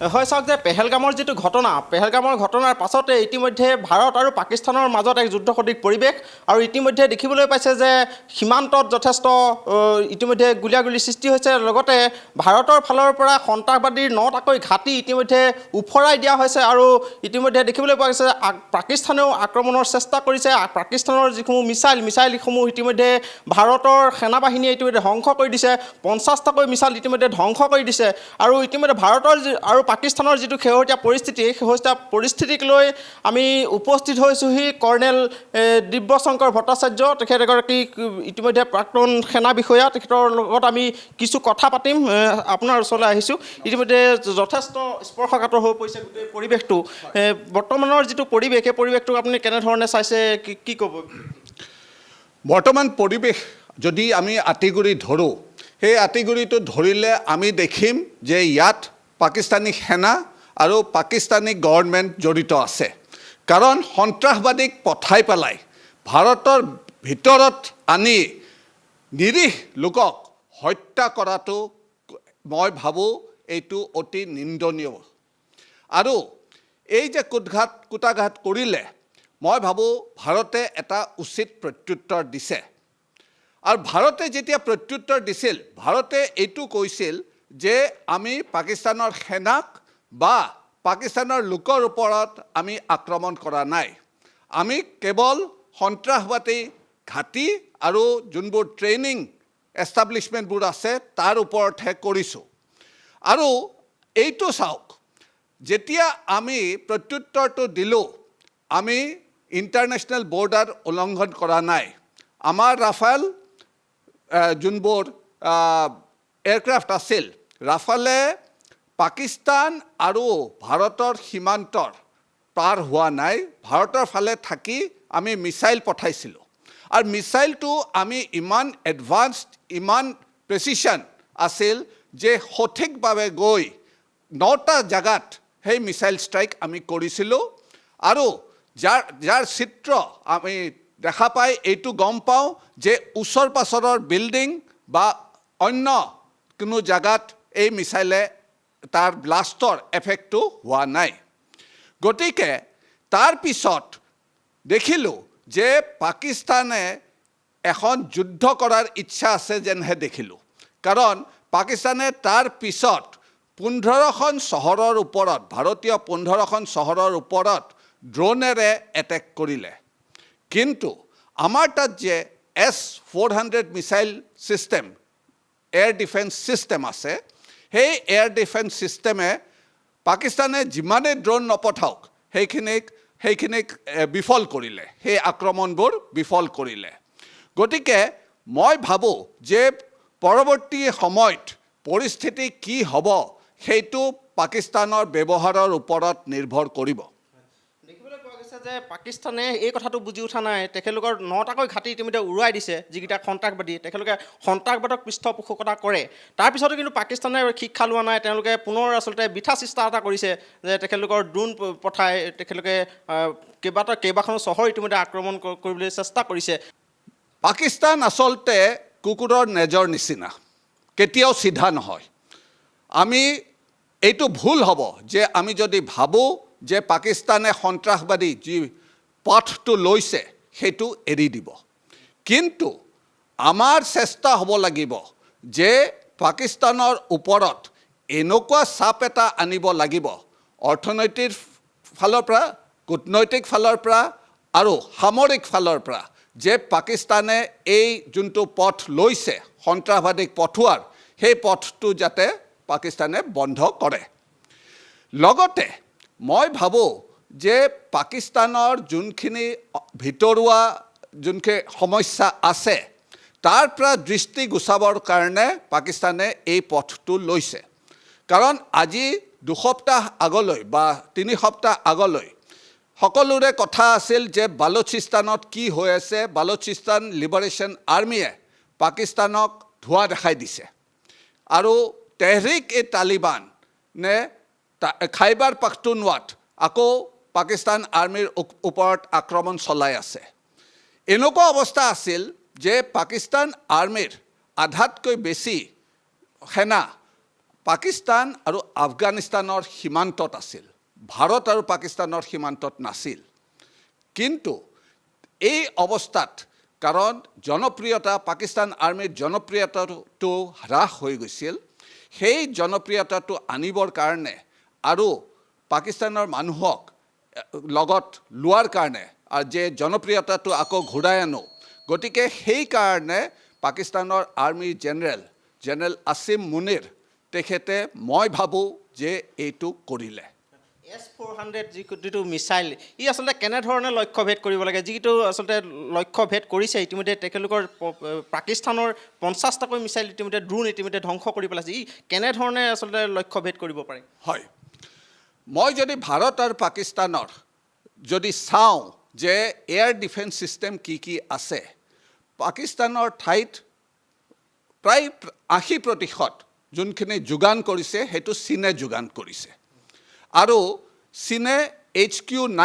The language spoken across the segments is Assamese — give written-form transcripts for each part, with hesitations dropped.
হয় চাওক যে পেহেলগামৰ যিটো পেহেলগামৰ ঘটনাৰ পাছতে ইতিমধ্যে ভাৰত আৰু পাকিস্তানৰ মাজত এক যুদ্ধ সদৃশ পৰিৱেশ আৰু ইতিমধ্যে দেখিবলৈ পাইছে যে সীমান্তত যথেষ্ট ইতিমধ্যে গুলীয়াগুলীৰ সৃষ্টি হৈছে। লগতে ভাৰতৰ ফালৰ পৰা সন্ত্ৰাসবাদীৰ 9টাকৈ ঘাটি ইতিমধ্যে উফৰাই দিয়া হৈছে আৰু ইতিমধ্যে দেখিবলৈ পোৱা গৈছে যে পাকিস্তানেও আক্ৰমণৰ চেষ্টা কৰিছে। পাকিস্তানৰ যিসমূহ মিছাইলসমূহ ইতিমধ্যে ভাৰতৰ সেনাবাহিনীয়ে ইতিমধ্যে ধ্বংস কৰি দিছে। 50টাকৈ মিছাইল ইতিমধ্যে ধ্বংস কৰি দিছে আৰু ইতিমধ্যে ভাৰতৰ আৰু পাকিস্তানৰ যিটো শেহতীয়া পৰিস্থিতি, শেহতীয়া পৰিস্থিতিক লৈ আমি উপস্থিত হৈছোঁহি কৰ্ণেল দিব্যশংকৰ ভট্টাচাৰ্য, তেখেত এগৰাকী ইতিমধ্যে প্ৰাক্তন সেনা বিষয়া। তেখেতৰ লগত আমি কিছু কথা পাতিম। আপোনাৰ ওচৰলৈ আহিছোঁ। ইতিমধ্যে যথেষ্ট স্পৰ্শকাতৰ হৈ পৰিছে গোটেই পৰিৱেশটো। বৰ্তমানৰ যিটো পৰিৱেশ, এই পৰিৱেশটোক আপুনি কেনেধৰণে চাইছে, কি ক'ব? বৰ্তমান পৰিৱেশ যদি আমি আঁতিগুৰি ধৰোঁ, সেই আঁতিগুৰিটো ধৰিলে আমি দেখিম যে ইয়াত পাকিস্তানী সেনা আৰু পাকিস্তানী গভৰ্ণমেণ্ট জড়িত আছে। কাৰণ সন্ত্ৰাসবাদীক পঠাই পেলাই ভাৰতৰ ভিতৰত আনি নিৰীহ লোকক হত্যা কৰাটো মই ভাবোঁ এইটো অতি নিন্দনীয়। আৰু এই যে কুটাঘাত কৰিলে, মই ভাবোঁ ভাৰতে এটা উচিত প্ৰত্যুত্তৰ দিছে। আৰু ভাৰতে যেতিয়া প্ৰত্যুত্তৰ দিছিল, ভাৰতে এইটো কৈছিল যে আমি পাকিস্তানৰ সেনাক বা পাকিস্তানৰ লোকৰ ওপৰত আমি আক্ৰমণ কৰা নাই, আমি কেৱল সন্ত্ৰাসবাদী ঘাটি আৰু যোনবোৰ ট্ৰেইনিং এষ্টাব্লিছমেণ্টবোৰ আছে তাৰ ওপৰতহে কৰিছোঁ। আৰু এইটো চাওক, যেতিয়া আমি প্ৰত্যুত্তৰটো দিলোঁ, আমি ইণ্টাৰনেশ্যনেল বৰ্ডাৰ উলংঘন কৰা নাই। আমাৰ ৰাফাল যোনবোৰ এয়াৰক্ৰাফ্ট আছিল, ৰাফালে পাকিস্তান আৰু ভাৰতৰ সীমান্তৰ পাৰ হোৱা নাই, ভাৰতৰ ফালে থাকি আমি মিছাইল পঠাইছিলোঁ। আৰু মিছাইলটো আমি ইমান এডভান্সড, ইমান প্ৰেচিশ্যন আছিল যে সঠিকভাৱে গৈ 9টা জেগাত সেই মিছাইল ষ্ট্ৰাইক আমি কৰিছিলোঁ। আৰু যাৰ চিত্ৰ আমি দেখা পাই এইটো গম পাওঁ যে ওচৰ পাছৰৰ বিল্ডিং বা অন্য কোনো জেগাত এই মিছাইলে তাৰ ব্লাষ্টৰ এফেক্টটো হোৱা নাই। গতিকে তাৰপিছত দেখিলোঁ যে পাকিস্তানে এখন যুদ্ধ কৰাৰ ইচ্ছা আছে যেনহে দেখিলোঁ। কাৰণ পাকিস্তানে তাৰ পিছত 15খন চহৰৰ ওপৰত, ভাৰতীয় 15খন চহৰৰ ওপৰত ড্ৰোনেৰে এটেক কৰিলে। কিন্তু আমাৰ তাত যে S-400 missile system, air defence system আছে, সেই এয়াৰ ডিফেন্স ছিষ্টেমে পাকিস্তানে যিমানেই ড্ৰোন নপঠাওক সেইখিনিক বিফল কৰিলে, সেই আক্ৰমণবোৰ বিফল কৰিলে। গতিকে মই ভাবোঁ যে পৰৱৰ্তী সময়ত পৰিস্থিতি কি হ'ব সেইটো পাকিস্তানৰ ব্যৱহাৰৰ ওপৰত নিৰ্ভৰ কৰিব। দেখিবলৈ পোৱা গৈছে যে পাকিস্তানে এই কথাটো বুজি উঠা নাই। তেখেতলোকৰ 9টাকৈ ঘাটি ইতিমধ্যে উৰুৱাই দিছে, যিকেইটা সন্ত্ৰাসবাদী, তেখেতলোকে সন্ত্ৰাসবাদক পৃষ্ঠপোষকতা কৰে। তাৰপিছতো কিন্তু পাকিস্তানে শিক্ষা লোৱা নাই। তেওঁলোকে পুনৰ আচলতে বৃথা চেষ্টা এটা কৰিছে যে তেখেতলোকৰ ড্ৰোন পঠাই তেখেতলোকে কেইবাখনো চহৰ ইতিমধ্যে আক্ৰমণ কৰিবলৈ চেষ্টা কৰিছে। পাকিস্তান আচলতে কুকুৰৰ নেজৰ নিচিনা, কেতিয়াও চিধা নহয়। আমি এইটো ভুল হ'ব যে আমি যদি ভাবোঁ যে পাকিস্তানে সন্ত্ৰাসবাদী যি পথটো লৈছে সেইটো এৰি দিব। কিন্তু আমাৰ চেষ্টা হ'ব লাগিব যে পাকিস্তানৰ ওপৰত এনেকুৱা চাপ এটা আনিব লাগিব, অৰ্থনৈতিক ফালৰ পৰা, কূটনৈতিক ফালৰ পৰা আৰু সামৰিক ফালৰ পৰা, যে পাকিস্তানে এই যোনটো পথ লৈছে সন্ত্ৰাসবাদীক পঠোৱাৰ, সেই পথটো যাতে পাকিস্তানে বন্ধ কৰে। লগতে মই ভাবোঁ যে পাকিস্তানৰ যোনখিনি ভিতৰুৱা যোনখিনি সমস্যা আছে তাৰ পৰা দৃষ্টি গুচাবৰ কাৰণে পাকিস্তানে এই পথটো লৈছে। কাৰণ আজি 2 সপ্তাহ আগলৈ বা 3 সপ্তাহ আগলৈ সকলোৰে কথা আছিল যে বালুচিস্তানত কি হৈ আছে, বালুচিস্তান লিবাৰেশ্যন আৰ্মীয়ে পাকিস্তানক ধোঁৱা দেখাই দিছে। আৰু তেহৰিক-ই-তালিবানে খাইবাৰ পাখতুনৱাত আকৌ পাকিস্তান আৰ্মীৰ ওপৰত আক্ৰমণ চলাই আছে। এনেকুৱা অৱস্থা আছিল যে পাকিস্তান আৰ্মীৰ আধাতকৈ বেছি সেনা পাকিস্তান আৰু আফগানিস্তানৰ সীমান্তত আছিল, ভাৰত আৰু পাকিস্তানৰ সীমান্তত নাছিল। কিন্তু এই অৱস্থাত কাৰণ জনপ্ৰিয়তা পাকিস্তান আৰ্মিৰ জনপ্ৰিয়তাটো হ্ৰাস হৈ গৈছিল, সেই জনপ্ৰিয়তাটো আনিবৰ কাৰণে আৰু পাকিস্তানৰ মানুহক লগত লোৱাৰ কাৰণে আৰু যে জনপ্ৰিয়তাটো আকৌ ঘূৰাই আনো, গতিকে সেইকাৰণে পাকিস্তানৰ আৰ্মি জেনেৰেল আসিম মুনিৰ তেখেতে মই ভাবোঁ যে এইটো কৰিলে। S-400 যিটো মিছাইল ই আচলতে কেনেধৰণে লক্ষ্যভেদ কৰিব লাগে, যিটো আচলতে লক্ষ্যভেদ কৰিছে ইতিমধ্যে তেখেতলোকৰ পাকিস্তানৰ 50টাকৈ মিছাইল ইতিমধ্যে ড্ৰোন ইতিমধ্যে ধ্বংস কৰি পেলাইছে, ই কেনেধৰণে আচলতে লক্ষ্যভেদ কৰিব পাৰে? হয়, মই যদি ভাৰত আৰু পাকিস্তানৰ যদি চাওঁ যে এয়াৰ ডিফেন্স ছিষ্টেম কি আছে, পাকিস্তানৰ ঠাইত প্ৰায় 80% যোনখিনি যোগান কৰিছে সেইটো চীনে যোগান কৰিছে। আৰু চীনে HQ-9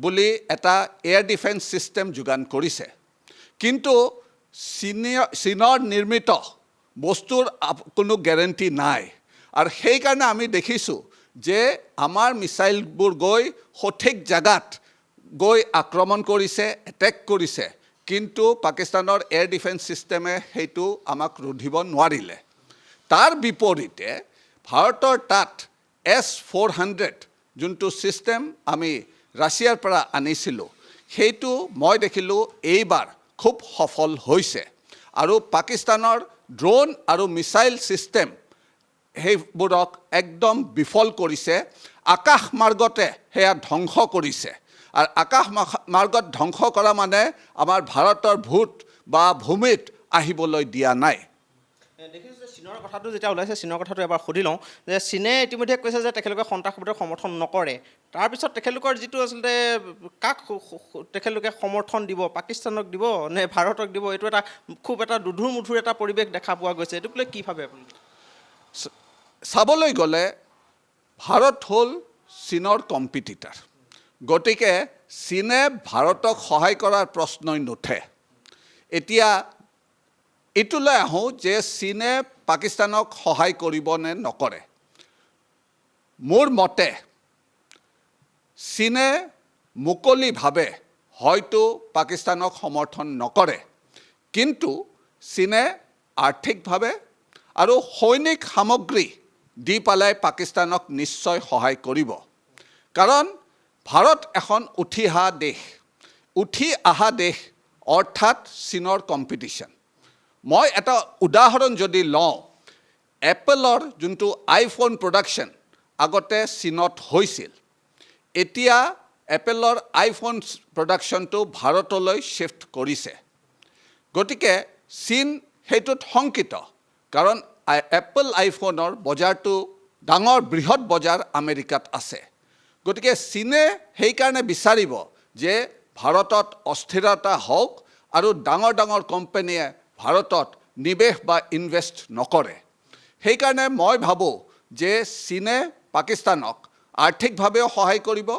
বুলি এটা এয়াৰ ডিফেন্স ছিষ্টেম যোগান কৰিছে। কিন্তু চীনৰ নিৰ্মিত বস্তুৰ কোনো গেৰেণ্টি নাই। আৰু সেইকাৰণে আমি দেখিছোঁ যে আমাৰ মিছাইলবোৰ গৈ সঠিক জেগাত গৈ আক্ৰমণ কৰিছে, এটেক কৰিছে, কিন্তু পাকিস্তানৰ এয়াৰ ডিফেন্স ছিষ্টেমে সেইটো আমাক ৰুধিব নোৱাৰিলে। তাৰ বিপৰীতে ভাৰতৰ তাত S-400 যোনটো ছিষ্টেম আমি ৰাছিয়াৰ পৰা আনিছিলোঁ, সেইটো মই দেখিলোঁ এইবাৰ খুব সফল হৈছে। আৰু পাকিস্তানৰ ড্ৰোন আৰু মিছাইল ছিষ্টেম সেইবোৰক একদম বিফল কৰিছে, আকাশ মাৰ্গতে সেয়া ধ্বংস কৰিছে। আৰু আকাশ মাৰ্গত ধ্বংস কৰা মানে আমাৰ ভাৰতৰ ভূমিত আহিবলৈ দিয়া নাই। দেখিছোঁ যে চীনৰ কথাটো যেতিয়া ওলাইছে, চীনৰ কথাটো এবাৰ সুধি লওঁ যে চীনে ইতিমধ্যে কৈছে যে তেখেতলোকে সন্ত্ৰাসবাদক সমৰ্থন নকৰে। তাৰপিছত তেখেতলোকৰ যিটো আচলতে কাক তেখেতলোকে সমৰ্থন দিব, পাকিস্তানক দিব নে ভাৰতক দিব, এইটো খুব এটা দুধুৰ মুধুৰ এটা পৰিৱেশ দেখা পোৱা গৈছে। এইটোক লৈ কি ভাবে আপুনি? চাবলৈ গ'লে ভাৰত হ'ল চীনৰ কম্পিটিটাৰ, গতিকে চীনে ভাৰতক সহায় কৰাৰ প্ৰশ্নই নুঠে। এতিয়া এইটোলৈ আহোঁ যে চীনে পাকিস্তানক সহায় কৰিব নে নকৰে। মোৰ মতে চীনে মুকলিভাৱে হয়তো পাকিস্তানক সমৰ্থন নকৰে, কিন্তু চীনে আৰ্থিকভাৱে আৰু সৈনিক সামগ্ৰী দি পেলাই পাকিস্তানক নিশ্চয় সহায় কৰিব। কাৰণ ভাৰত এখন উঠি অহা দেশ অৰ্থাৎ চীনৰ কম্পিটিশ্যন। মই এটা উদাহৰণ যদি লওঁ, এপলৰ যোনটো আইফোন প্ৰডাকশ্যন আগতে চীনত হৈছিল, এতিয়া এপলৰ আইফোন প্ৰডাকশ্যনটো ভাৰতলৈ শ্বিফ্ট কৰিছে। গতিকে চীন সেইটোত শংকিত, কাৰণ এপল আইফোনৰ বজাৰটো ডাঙৰ বৃহৎ বজাৰ আমেৰিকাত আছে। গতিকে চীনে সেইকাৰণে বিচাৰিব যে ভাৰতত অস্থিৰতা হওক আৰু ডাঙৰ ডাঙৰ কোম্পানীয়ে ভাৰতত নিৱেশ বা ইনভেষ্ট নকৰে। সেইকাৰণে মই ভাবোঁ যে চীনে পাকিস্তানক আৰ্থিকভাৱেও সহায় কৰিব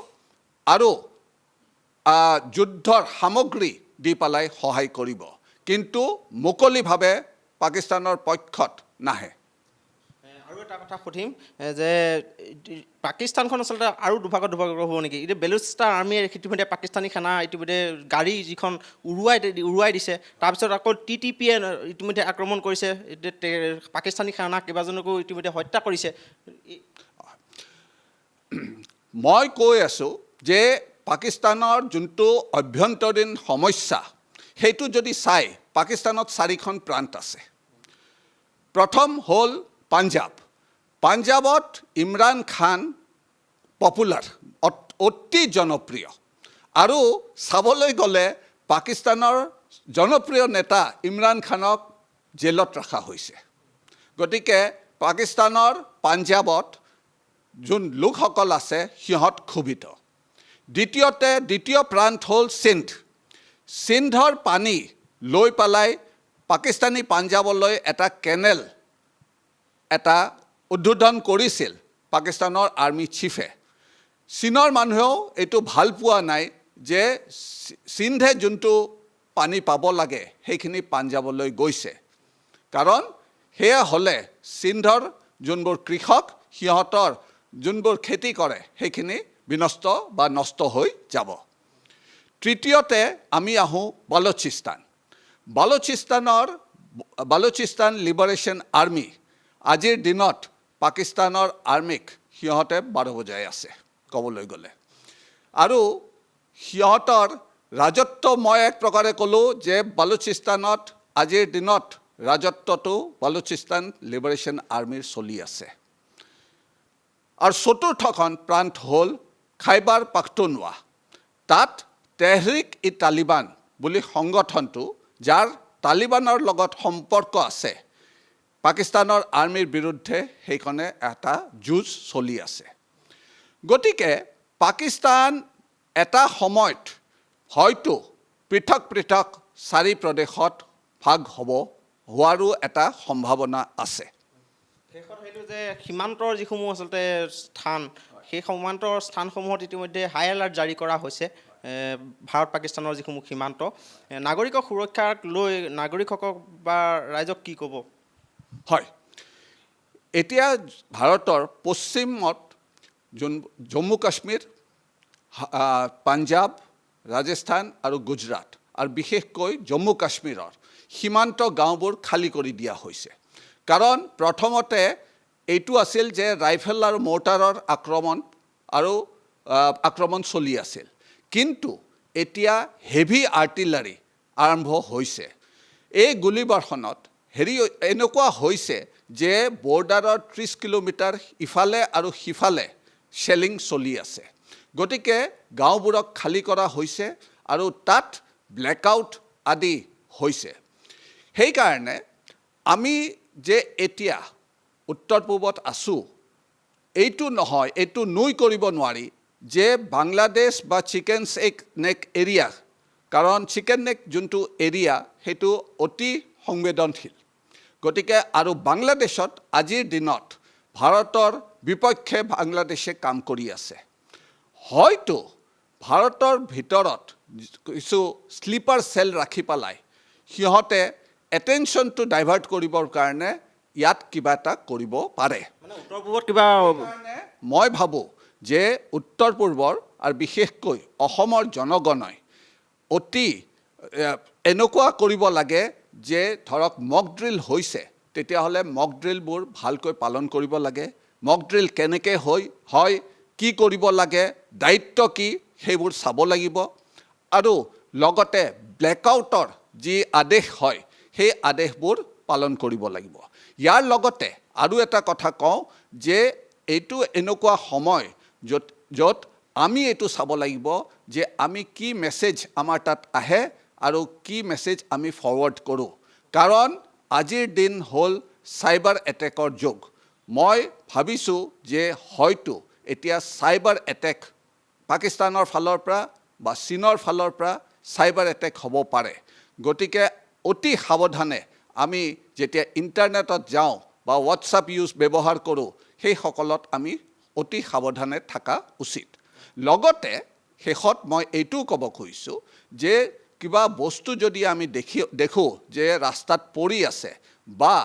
আৰু যুদ্ধৰ সামগ্ৰী দি পেলাই সহায় কৰিব, কিন্তু মুকলিভাৱে পাকিস্তানৰ পক্ষত নাহে। আৰু এটা কথা সুধিম যে পাকিস্তানখন আচলতে আৰু দুভাগত হ'ব নেকি? এতিয়া বেলুচিস্তান আৰ্মীয়ে ইতিমধ্যে পাকিস্তানী সেনা ইতিমধ্যে গাড়ী যিখন উৰুৱাই দিছে, তাৰপিছত আকৌ TTP-য়ে ইতিমধ্যে আক্ৰমণ কৰিছে, পাকিস্তানী সেনা কেইবাজনকো ইতিমধ্যে হত্যা কৰিছে। মই কৈ আছোঁ যে পাকিস্তানৰ যোনটো অভ্যন্তৰীণ সমস্যা সেইটো যদি চাই, পাকিস্তানত 4খন প্ৰান্ত আছে। প্ৰথম হ'ল পাঞ্জাৱত ইমৰান খান পপুলাৰ, অতি জনপ্ৰিয়। আৰু চাবলৈ গ'লে পাকিস্তানৰ জনপ্ৰিয় নেতা ইমৰান খানক জেলত ৰখা হৈছে। গতিকে পাকিস্তানৰ পাঞ্জাৱত যোন লোকসকল আছে সিহঁত ক্ষোভিত। দ্বিতীয় প্ৰান্ত হ'ল সিন্ধৰ পানী লৈ পেলাই পাকিস্তানী পাঞ্জাৱলৈ এটা কেনেল উদ্বোধন কৰিছিল পাকিস্তানৰ আৰ্মি চিফে। চীনৰ মানুহেও এইটো ভাল পোৱা নাই যে সিন্ধে যোনটো পানী পাব লাগে সেইখিনি পাঞ্জাৱলৈ গৈছে, কাৰণ সেয়া হ'লে সিন্ধৰ যোনবোৰ কৃষক সিহঁতৰ যোনবোৰ খেতি কৰে সেইখিনি বিনষ্ট বা নষ্ট হৈ যাব। তৃতীয়তে আমি আহোঁ বালুচিস্তান লিবাৰেশ্যন আৰ্মি আজিৰ দিনত পাকিস্তানৰ আৰ্মিক সিহঁতে বাধা বজাই আছে ক'বলৈ গ'লে। আৰু সিহঁতৰ ৰাজত্ব মই এক প্ৰকাৰে ক'লোঁ যে বালুচিস্তানত আজিৰ দিনত ৰাজত্বটো বালুচিস্তান লিবাৰেশ্যন আৰ্মিৰ চলি আছে। আৰু চতুৰ্থখন প্ৰান্ত হ'ল খাইবাৰ পাখতুনৱা। তাত তেহৰিক-ই-তালিবান বুলি সংগঠনটো, যাৰ তালিবানৰ লগত সম্পৰ্ক আছে, পাকিস্তানৰ আৰ্মিৰ বিৰুদ্ধে সেইখনে এটা যুঁজ চলি আছে। গতিকে পাকিস্তান এটা সময়ত হয়তো পৃথক পৃথক 4 প্ৰদেশত ভাগ হোৱাৰো এটা সম্ভাৱনা আছে। শেষত সেইটো যে সীমান্তৰ যিসমূহ আচলতে স্থান, সেই সীমান্তৰ স্থানসমূহত ইতিমধ্যে হাই এলাৰ্ট জাৰি কৰা হৈছে। ভাৰত পাকিস্তানৰ যিসমূহ সীমান্ত, নাগৰিকৰ সুৰক্ষাক লৈ নাগৰিকসকল বা ৰাইজক কি ক'ব? হয়, এতিয়া ভাৰতৰ পশ্চিমত জম্মু কাশ্মীৰ, পাঞ্জাৱ, ৰাজস্থান আৰু গুজৰাট, আৰু বিশেষকৈ জম্মু কাশ্মীৰৰ সীমান্ত গাঁওবোৰ খালী কৰি দিয়া হৈছে। কাৰণ প্ৰথমতে এইটো আছিল যে ৰাইফল আৰু মৰ্টাৰৰ আক্ৰমণ চলি আছিল, কিন্তু এতিয়া হেভি আৰ্টিলাৰী আৰম্ভ হৈছে। এই গুলীবৰ্ষণত এনেকুৱা হৈছে যে বৰ্ডাৰৰ 30 কিলোমিটাৰ ইফালে আৰু সিফালে শ্বেলিং চলি আছে। গতিকে গাঁওবোৰক খালী কৰা হৈছে আৰু তাত ব্লেকআউট আদি হৈছে। সেইকাৰণে আমি যে এতিয়া উত্তৰ পূবত আছোঁ, এইটো নহয়, এইটো নুই কৰিব নোৱাৰি যে বাংলাদেশ বা চিকেন নেক এৰিয়া, কাৰণ চিকেন নেক যোনটো এৰিয়া সেইটো অতি সংবেদনশীল। গতিকে আৰু বাংলাদেশত আজিৰ দিনত ভাৰতৰ বিপক্ষে বাংলাদেশে কাম কৰি আছে। হয়তো ভাৰতৰ ভিতৰত কিছু স্লিপাৰ চেল ৰাখি পেলাই সিহঁতে এটেনশ্যনটো ডাইভাৰ্ট কৰিবৰ কাৰণে ইয়াত কিবা এটা কৰিব পাৰে। মানে উত্তৰ পূবত কিবা মই ভাবোঁ যে উত্তৰ পূৰ্বৰ আৰু বিশেষকৈ অসমৰ জনগণই অতি এনেকুৱা কৰিব লাগে যে ধৰক মক ড্ৰিল হৈছে, তেতিয়াহ'লে মক ড্ৰিলবোৰ ভালকৈ পালন কৰিব লাগে। মক ড্ৰিল কেনেকৈ হয়, কি কৰিব লাগে, দায়িত্ব কি, সেইবোৰ চাব লাগিব। আৰু লগতে ব্লেকআউটৰ যি আদেশ হয় সেই আদেশবোৰ পালন কৰিব লাগিব। ইয়াৰ লগতে আৰু এটা কথা কওঁ যে এইটো এনেকুৱা সময় য'ত আমি এইটো চাব লাগিব যে আমি কি মেছেজ আমাৰ তাত আহে আৰু কি মেছেজ আমি ফৰৱাৰ্ড কৰোঁ। কাৰণ আজিৰ দিন হ'ল চাইবাৰ এটেকৰ যুগ। মই ভাবিছোঁ যে হয়তো এতিয়া চাইবাৰ এটেক পাকিস্তানৰ ফালৰ পৰা বা চীনৰ ফালৰ পৰা চাইবাৰ এটেক হ'ব পাৰে। গতিকে অতি সাৱধানে আমি যেতিয়া ইণ্টাৰনেটত যাওঁ বা হোৱাটছআপ ব্যৱহাৰ কৰোঁ, সেইসকলত আমি অতি সাৱধানে থকা উচিত। লগতে শেষত মই এইটোও ক'ব খুজিছোঁ যে কিবা বস্তু যদি আমি দেখোঁ যে ৰাস্তাত পৰি আছে বা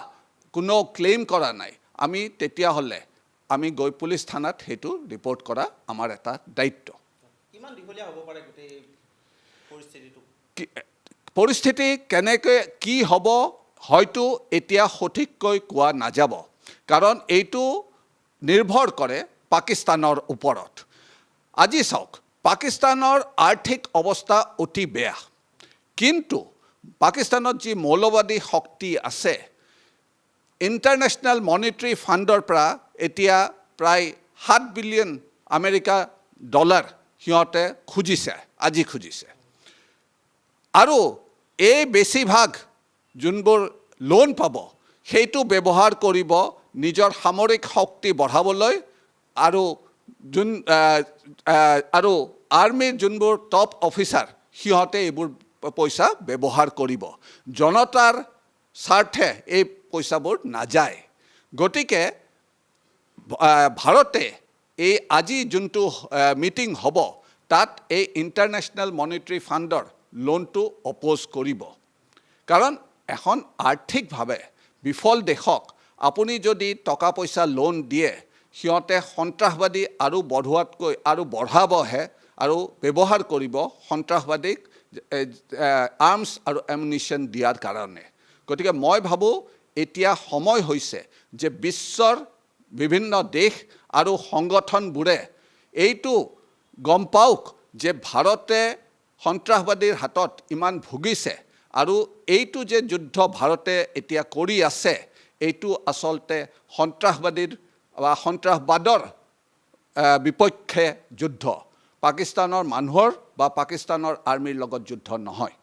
কোনো ক্লেইম কৰা নাই, আমি তেতিয়াহ'লে আমি গৈ পুলিচ থানাত সেইটো ৰিপৰ্ট কৰা আমাৰ এটা দায়িত্ব। কিমান দীঘলীয়া হ'ব পাৰে গোটেই পৰিস্থিতিটো? পৰিস্থিতি কেনেকৈ কি হ'ব হয়তো এতিয়া সঠিককৈ কোৱা নাযাব, কাৰণ এইটো নিৰ্ভৰ কৰে পাকিস্তানৰ ওপৰত। আজি চাওক, পাকিস্তানৰ আৰ্থিক অৱস্থা অতি বেয়া, কিন্তু পাকিস্তানত যি মৌলবাদী শক্তি আছে, ইণ্টাৰনেশ্যনেল মনিটাৰী ফাণ্ডৰ পৰা এতিয়া প্ৰায় $7 বিলিয়ন আমেৰিকা ডলাৰ সিহঁতে আজি খুজিছে। আৰু এই বেছিভাগ যোনবোৰ লোন পাব সেইটো ব্যৱহাৰ কৰিব নিজৰ সামৰিক শক্তি বঢ়াবলৈ আৰু আৰ্মিৰ যোনবোৰ টপ অফিচাৰ সিহঁতে এইবোৰ পইচা ব্যৱহাৰ কৰিব। জনতাৰ স্বাৰ্থে এই পইচাবোৰ নাযায়। গতিকে ভাৰতে এই আজি যোনটো মিটিং হ'ব তাত এই ইণ্টাৰনেশ্যনেল মনিটাৰী ফাণ্ডৰ লোনটো অপ'জ কৰিব। কাৰণ এখন আৰ্থিকভাৱে বিফল দেশক আপুনি যদি টকা পইচা লোন দিয়ে সিহঁতে সন্ত্ৰাসবাদী আৰু বঢ়োৱাতকৈ আৰু বঢ়াবহে আৰু ব্যৱহাৰ কৰিব সন্ত্ৰাসবাদীক আৰ্মছ আৰু এমুনিশ্যন দিয়াৰ কাৰণে। গতিকে মই ভাবোঁ এতিয়া সময় হৈছে যে বিশ্বৰ বিভিন্ন দেশ আৰু সংগঠনবোৰে এইটো গম পাওক যে ভাৰতে সন্ত্ৰাসবাদীৰ হাতত ইমান ভুগিছে আৰু এইটো যে যুদ্ধ ভাৰতে এতিয়া কৰি আছে এইটো আচলতে সন্ত্ৰাসবাদীৰ বা সন্ত্ৰাসবাদৰ বিপক্ষে যুদ্ধ, পাকিস্তানৰ মানুহৰ বা পাকিস্তানৰ আৰ্মিৰ লগত যুদ্ধ নহয়।